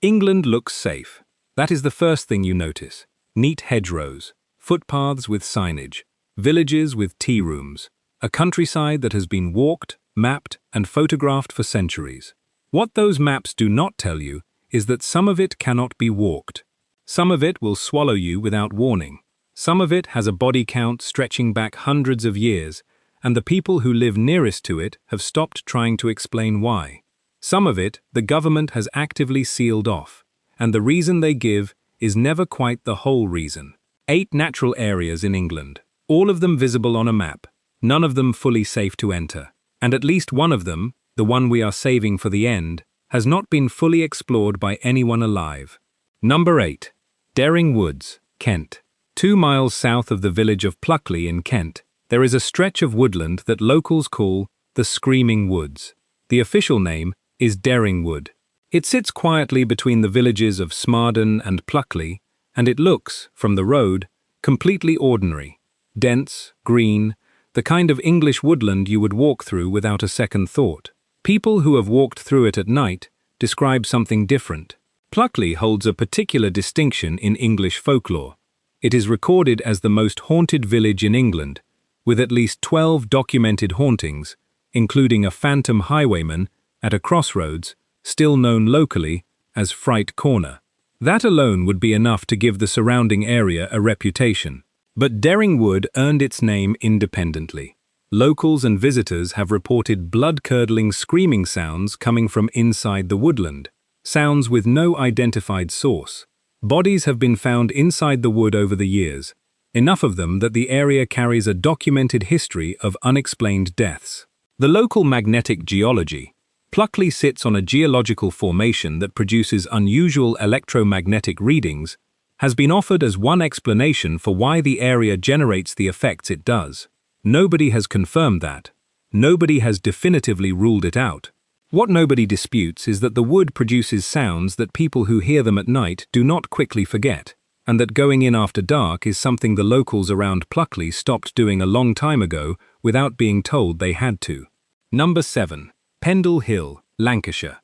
England looks safe. That is the first thing you notice. Neat hedgerows, footpaths with signage, villages with tea rooms, a countryside that has been walked, mapped, and photographed for centuries. What those maps do not tell you is that some of it cannot be walked. Some of it will swallow you without warning. Some of it has a body count stretching back hundreds of years, and the people who live nearest to it have stopped trying to explain why. Some of it the government has actively sealed off, and the reason they give is never quite the whole reason. 8 natural areas in England, all of them visible on a map, none of them fully safe to enter, and at least one of them, the one we are saving for the end, has not been fully explored by anyone alive. Number 8. Dering Woods, Kent. 2 miles south of the village of Pluckley in Kent, there is a stretch of woodland that locals call the Screaming Woods. The official name is Dering Wood. It sits quietly between the villages of Smarden and Pluckley, and it looks, from the road, completely ordinary. Dense, green, the kind of English woodland you would walk through without a second thought. People who have walked through it at night describe something different. Pluckley holds a particular distinction in English folklore. It is recorded as the most haunted village in England, with at least 12 documented hauntings, including a phantom highwayman at a crossroads, still known locally as Fright Corner. That alone would be enough to give the surrounding area a reputation. But Dering Wood earned its name independently. Locals and visitors have reported blood-curdling screaming sounds coming from inside the woodland, sounds with no identified source. Bodies have been found inside the wood over the years, enough of them that the area carries a documented history of unexplained deaths. The local magnetic geology. Pluckley sits on a geological formation that produces unusual electromagnetic readings, has been offered as one explanation for why the area generates the effects it does. Nobody has confirmed that. Nobody has definitively ruled it out. What nobody disputes is that the wood produces sounds that people who hear them at night do not quickly forget, and that going in after dark is something the locals around Pluckley stopped doing a long time ago without being told they had to. Number 7. Pendle Hill, Lancashire.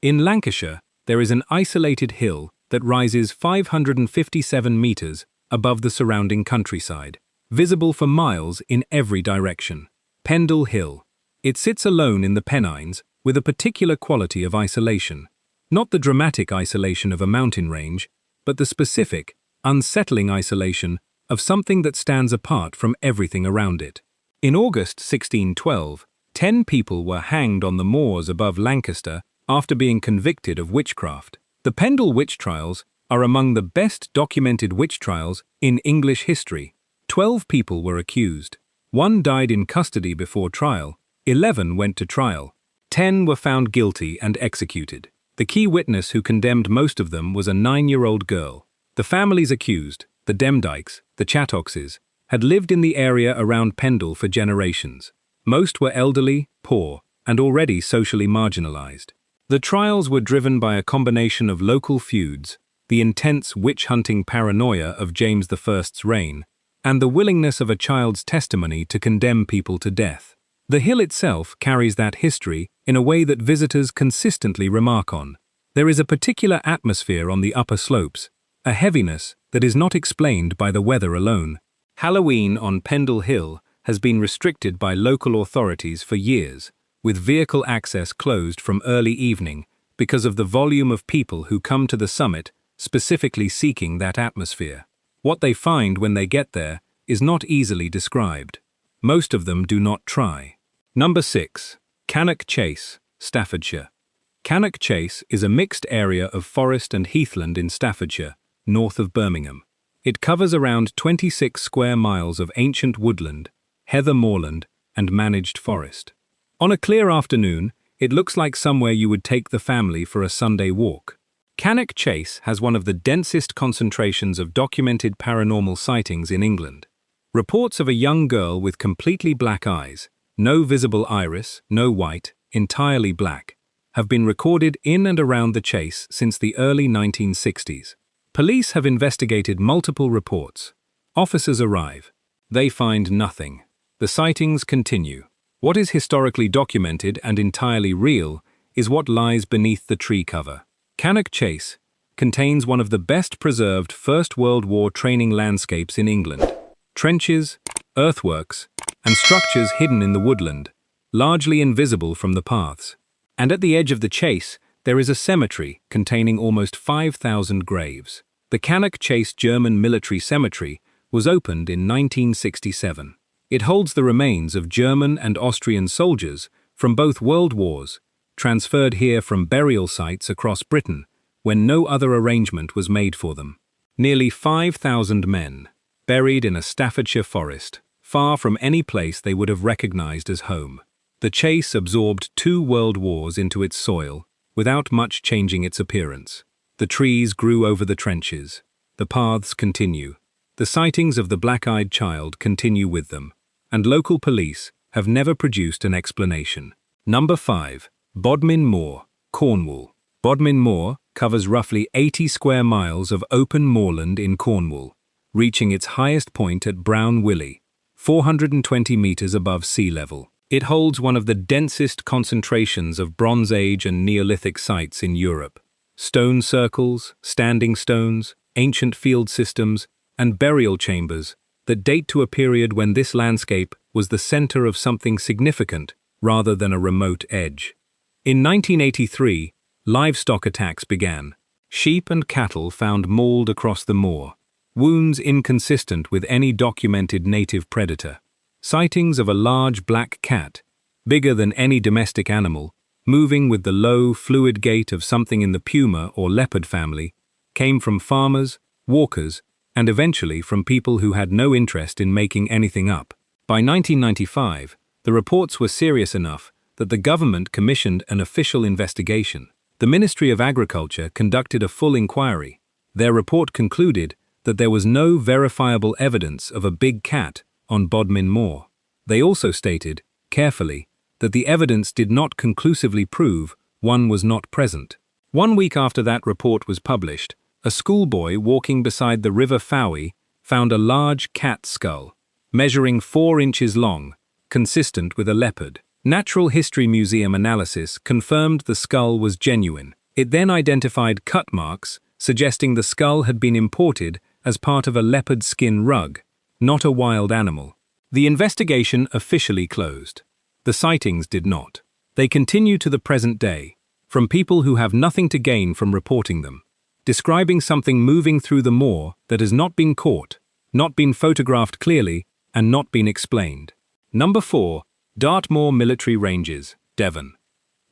In Lancashire, there is an isolated hill that rises 557 meters above the surrounding countryside, visible for miles in every direction. Pendle Hill. It sits alone in the Pennines with a particular quality of isolation. Not the dramatic isolation of a mountain range, but the specific, unsettling isolation of something that stands apart from everything around it. In August 1612, 10 people were hanged on the moors above Lancaster after being convicted of witchcraft. The Pendle witch trials are among the best documented witch trials in English history. 12 people were accused. 1 died in custody before trial. 11 went to trial. 10 were found guilty and executed. The key witness who condemned most of them was a 9-year-old girl. The families accused, the Demdikes, the Chattoxes, had lived in the area around Pendle for generations. Most were elderly, poor, and already socially marginalized. The trials were driven by a combination of local feuds, the intense witch-hunting paranoia of James I's reign, and the willingness of a child's testimony to condemn people to death. The hill itself carries that history in a way that visitors consistently remark on. There is a particular atmosphere on the upper slopes, a heaviness that is not explained by the weather alone. Halloween on Pendle Hill has been restricted by local authorities for years, with vehicle access closed from early evening because of the volume of people who come to the summit specifically seeking that atmosphere. What they find when they get there is not easily described. Most of them do not try. Number 6. Cannock Chase, Staffordshire. Cannock Chase is a mixed area of forest and heathland in Staffordshire, north of Birmingham. It covers around 26 square miles of ancient woodland, heather moorland, and managed forest. On a clear afternoon, it looks like somewhere you would take the family for a Sunday walk. Cannock Chase has one of the densest concentrations of documented paranormal sightings in England. Reports of a young girl with completely black eyes, no visible iris, no white, entirely black, have been recorded in and around the chase since the early 1960s. Police have investigated multiple reports. Officers arrive. They find nothing. The sightings continue. What is historically documented and entirely real is what lies beneath the tree cover. Cannock Chase contains one of the best preserved First World War training landscapes in England. Trenches, earthworks, and structures hidden in the woodland, largely invisible from the paths. And at the edge of the chase, there is a cemetery containing almost 5,000 graves. The Cannock Chase German Military Cemetery was opened in 1967. It holds the remains of German and Austrian soldiers from both World Wars, transferred here from burial sites across Britain when no other arrangement was made for them. Nearly 5,000 men, buried in a Staffordshire forest, far from any place they would have recognized as home. The chase absorbed 2 world wars into its soil without much changing its appearance. The trees grew over the trenches. The paths continue. The sightings of the black-eyed child continue with them, and local police have never produced an explanation. Number 5. Bodmin Moor, Cornwall. Bodmin Moor covers roughly 80 square miles of open moorland in Cornwall, reaching its highest point at Brown Willey, 420 meters above sea level. It holds one of the densest concentrations of Bronze Age and Neolithic sites in Europe. Stone circles, standing stones, ancient field systems, and burial chambers that date to a period when this landscape was the center of something significant rather than a remote edge. In 1983, livestock attacks began. Sheep and cattle found mauled across the moor, wounds inconsistent with any documented native predator. Sightings of a large black cat, bigger than any domestic animal, moving with the low, fluid gait of something in the puma or leopard family, came from farmers, walkers, and eventually from people who had no interest in making anything up. By 1995, the reports were serious enough that the government commissioned an official investigation. The Ministry of Agriculture conducted a full inquiry. Their report concluded that there was no verifiable evidence of a big cat on Bodmin Moor. They also stated, carefully, that the evidence did not conclusively prove one was not present. 1 week after that report was published, a schoolboy walking beside the River Fowey found a large cat skull, measuring 4 inches long, consistent with a leopard. Natural History Museum analysis confirmed the skull was genuine. It then identified cut marks, suggesting the skull had been imported as part of a leopard skin rug, not a wild animal. The investigation officially closed. The sightings did not. They continue to the present day, from people who have nothing to gain from reporting them, describing something moving through the moor that has not been caught, not been photographed clearly, and not been explained. Number 4. Dartmoor Military Ranges, Devon.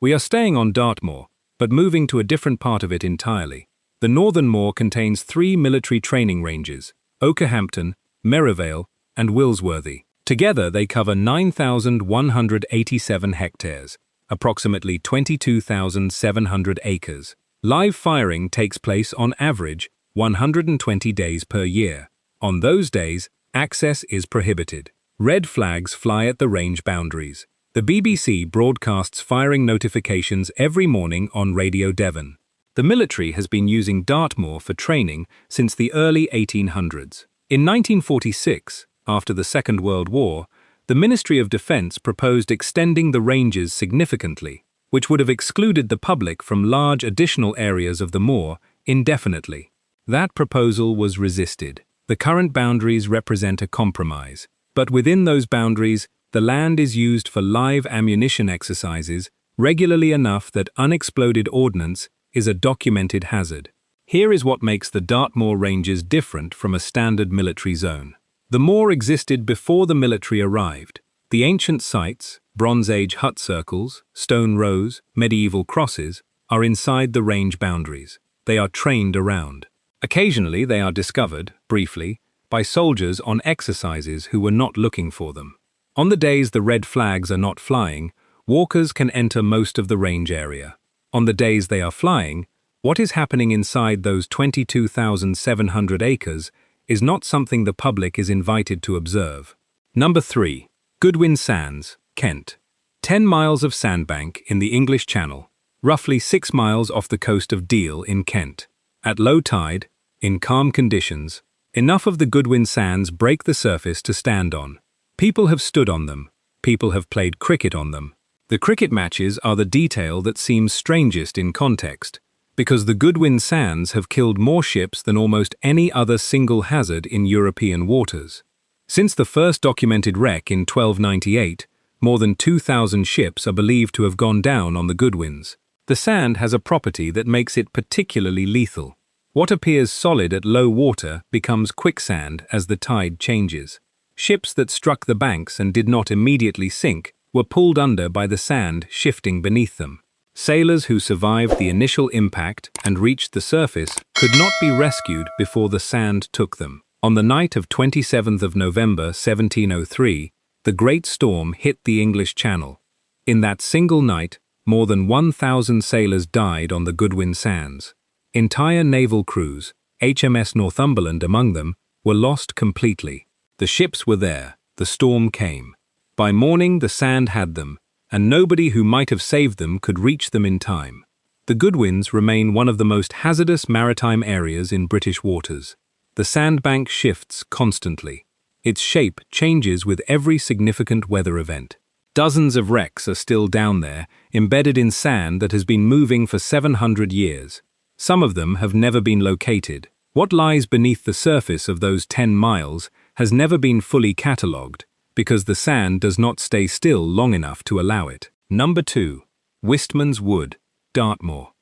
We are staying on Dartmoor, but moving to a different part of it entirely. The Northern Moor contains 3 military training ranges, Okehampton, Merivale, and Willsworthy. Together they cover 9,187 hectares, approximately 22,700 acres. Live firing takes place on average 120 days per year. On those days, access is prohibited. Red flags fly at the range boundaries. The BBC broadcasts firing notifications every morning on Radio Devon. The military has been using Dartmoor for training since the early 1800s. In 1946, after the Second World War, the Ministry of Defence proposed extending the ranges significantly, which would have excluded the public from large additional areas of the moor indefinitely. That proposal was resisted. The current boundaries represent a compromise, but within those boundaries, the land is used for live ammunition exercises regularly enough that unexploded ordnance is a documented hazard. Here is what makes the Dartmoor Ranges different from a standard military zone. The moor existed before the military arrived. The ancient sites, Bronze Age hut circles, stone rows, medieval crosses, are inside the range boundaries. They are trained around. Occasionally they are discovered, briefly, by soldiers on exercises who were not looking for them. On the days the red flags are not flying, walkers can enter most of the range area. On the days they are flying, what is happening inside those 22,700 acres is not something the public is invited to observe. Number 3. Goodwin Sands, Kent. 10 miles of sandbank in the English Channel, roughly 6 miles off the coast of Deal in Kent. At low tide, in calm conditions, enough of the Goodwin Sands break the surface to stand on. People have stood on them. People have played cricket on them. The cricket matches are the detail that seems strangest in context, Because the Goodwin Sands have killed more ships than almost any other single hazard in European waters. Since the first documented wreck in 1298, more than 2,000 ships are believed to have gone down on the Goodwins. The sand has a property that makes it particularly lethal. What appears solid at low water becomes quicksand as the tide changes. Ships that struck the banks and did not immediately sink were pulled under by the sand shifting beneath them. Sailors who survived the initial impact and reached the surface could not be rescued before the sand took them. On the night of 27th of November 1703, the Great Storm hit the English Channel. In that single night, more than 1,000 sailors died on the Goodwin Sands. Entire naval crews, HMS Northumberland among them, were lost completely. The ships were there, the storm came. By morning the sand had them, and nobody who might have saved them could reach them in time. The Goodwins remain one of the most hazardous maritime areas in British waters. The sandbank shifts constantly. Its shape changes with every significant weather event. Dozens of wrecks are still down there, embedded in sand that has been moving for 700 years. Some of them have never been located. What lies beneath the surface of those 10 miles has never been fully catalogued, because the sand does not stay still long enough to allow it. Number 2. Wistman's Wood, Dartmoor.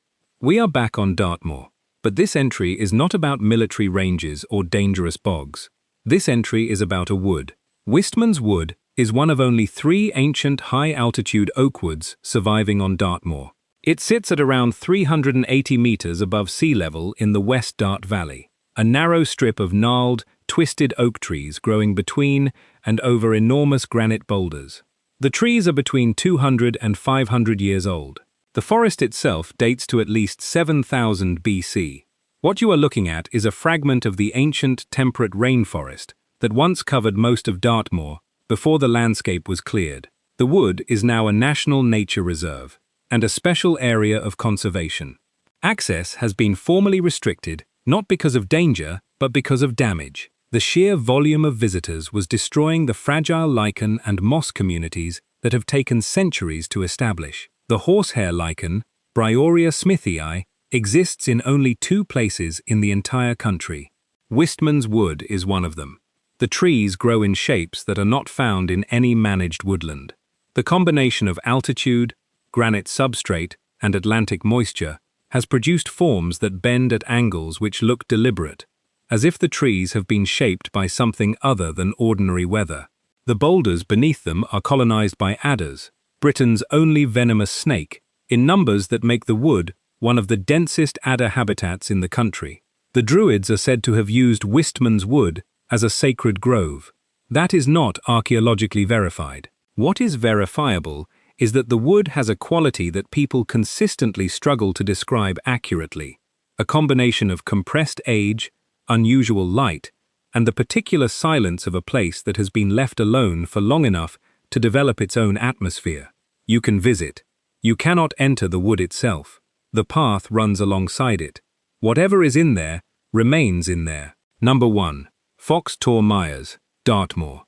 We are back on Dartmoor, but this entry is not about military ranges or dangerous bogs. This entry is about a wood. Wistman's Wood is one of only 3 ancient high-altitude oak woods surviving on Dartmoor. It sits at around 380 meters above sea level in the West Dart Valley, a narrow strip of gnarled, twisted oak trees growing between and over enormous granite boulders. The trees are between 200 and 500 years old. The forest itself dates to at least 7,000 BC. What you are looking at is a fragment of the ancient temperate rainforest that once covered most of Dartmoor before the landscape was cleared. The wood is now a national nature reserve and a special area of conservation. Access has been formally restricted, not because of danger, but because of damage. The sheer volume of visitors was destroying the fragile lichen and moss communities that have taken centuries to establish. The horsehair lichen, Bryoria smithii, exists in only 2 places in the entire country. Wistman's Wood is one of them. The trees grow in shapes that are not found in any managed woodland. The combination of altitude, granite substrate, and Atlantic moisture has produced forms that bend at angles which look deliberate, as if the trees have been shaped by something other than ordinary weather. The boulders beneath them are colonized by adders, Britain's only venomous snake, in numbers that make the wood one of the densest adder habitats in the country. The Druids are said to have used Wistman's Wood as a sacred grove. That is not archaeologically verified. What is verifiable is that the wood has a quality that people consistently struggle to describe accurately, a combination of compressed age, unusual light, and the particular silence of a place that has been left alone for long enough to develop its own atmosphere. You can visit. You cannot enter the wood itself. The path runs alongside it. Whatever is in there remains in there. Number 1. Fox Tor Mires, Dartmoor.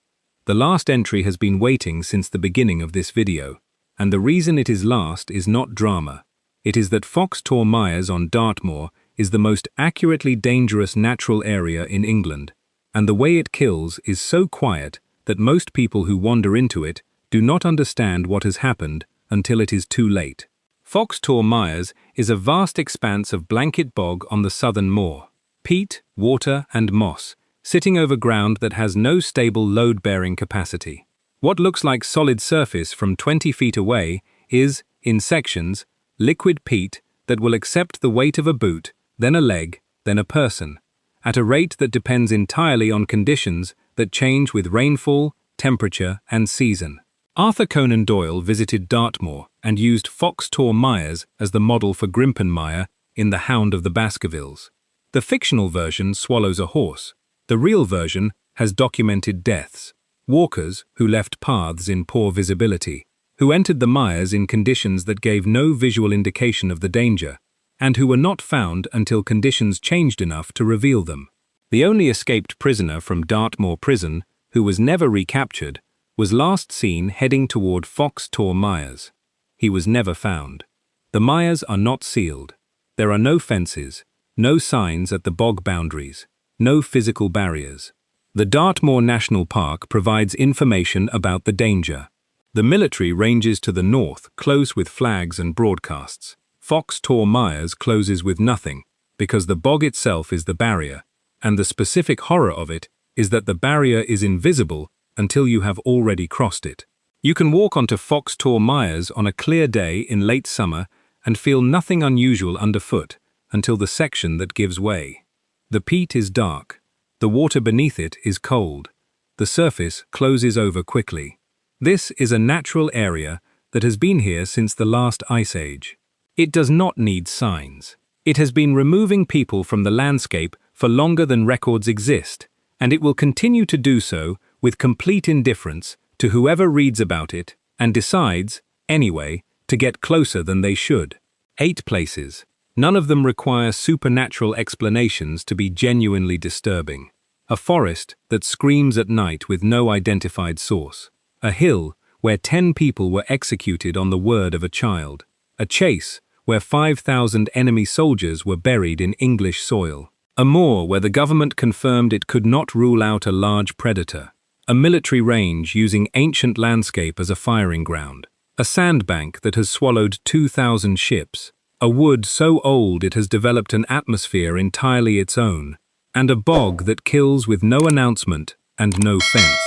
The last entry has been waiting since the beginning of this video, and the reason it is last is not drama. It is that Fox Tor Mires on Dartmoor is the most accurately dangerous natural area in England, and the way it kills is so quiet that most people who wander into it do not understand what has happened until it is too late. Fox Tor Mires is a vast expanse of blanket bog on the southern moor. Peat, water, and moss, sitting over ground that has no stable load-bearing capacity. What looks like solid surface from 20 feet away is, in sections, liquid peat that will accept the weight of a boot, then a leg, then a person, at a rate that depends entirely on conditions that change with rainfall, temperature, and season. Arthur Conan Doyle visited Dartmoor and used Fox Tor Mires as the model for Grimpenmire in The Hound of the Baskervilles. The fictional version swallows a horse. The real version has documented deaths. Walkers who left paths in poor visibility, who entered the mires in conditions that gave no visual indication of the danger, and who were not found until conditions changed enough to reveal them. The only escaped prisoner from Dartmoor prison, who was never recaptured, was last seen heading toward Fox Tor Mires. He was never found. The mires are not sealed. There are no fences, no signs at the bog boundaries, no physical barriers. The Dartmoor National Park provides information about the danger. The military ranges to the north close with flags and broadcasts. Fox Tor Mires closes with nothing, because the bog itself is the barrier, and the specific horror of it is that the barrier is invisible until you have already crossed it. You can walk onto Fox Tor Mires on a clear day in late summer and feel nothing unusual underfoot until the section that gives way. The peat is dark. The water beneath it is cold. The surface closes over quickly. This is a natural area that has been here since the last ice age. It does not need signs. It has been removing people from the landscape for longer than records exist, and it will continue to do so with complete indifference to whoever reads about it and decides, anyway, to get closer than they should. 8 places. None of them require supernatural explanations to be genuinely disturbing. A forest that screams at night with no identified source. A hill where 10 people were executed on the word of a child. A chase where 5,000 enemy soldiers were buried in English soil. A moor where the government confirmed it could not rule out a large predator. A military range using ancient landscape as a firing ground. A sandbank that has swallowed 2,000 ships. A wood so old it has developed an atmosphere entirely its own. And a bog that kills with no announcement and no fence.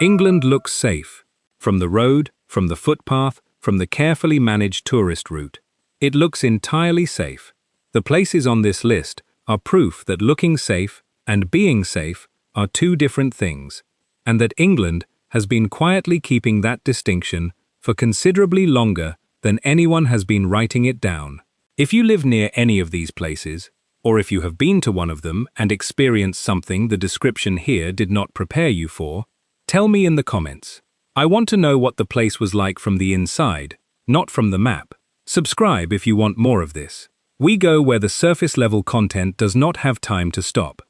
England looks safe. From the road, from the footpath, from the carefully managed tourist route. It looks entirely safe. The places on this list are proof that looking safe and being safe are 2 different things, and that England has been quietly keeping that distinction for considerably longer than anyone has been writing it down. If you live near any of these places, or if you have been to one of them and experienced something the description here did not prepare you for, tell me in the comments. I want to know what the place was like from the inside, not from the map. Subscribe if you want more of this. We go where the surface level content does not have time to stop.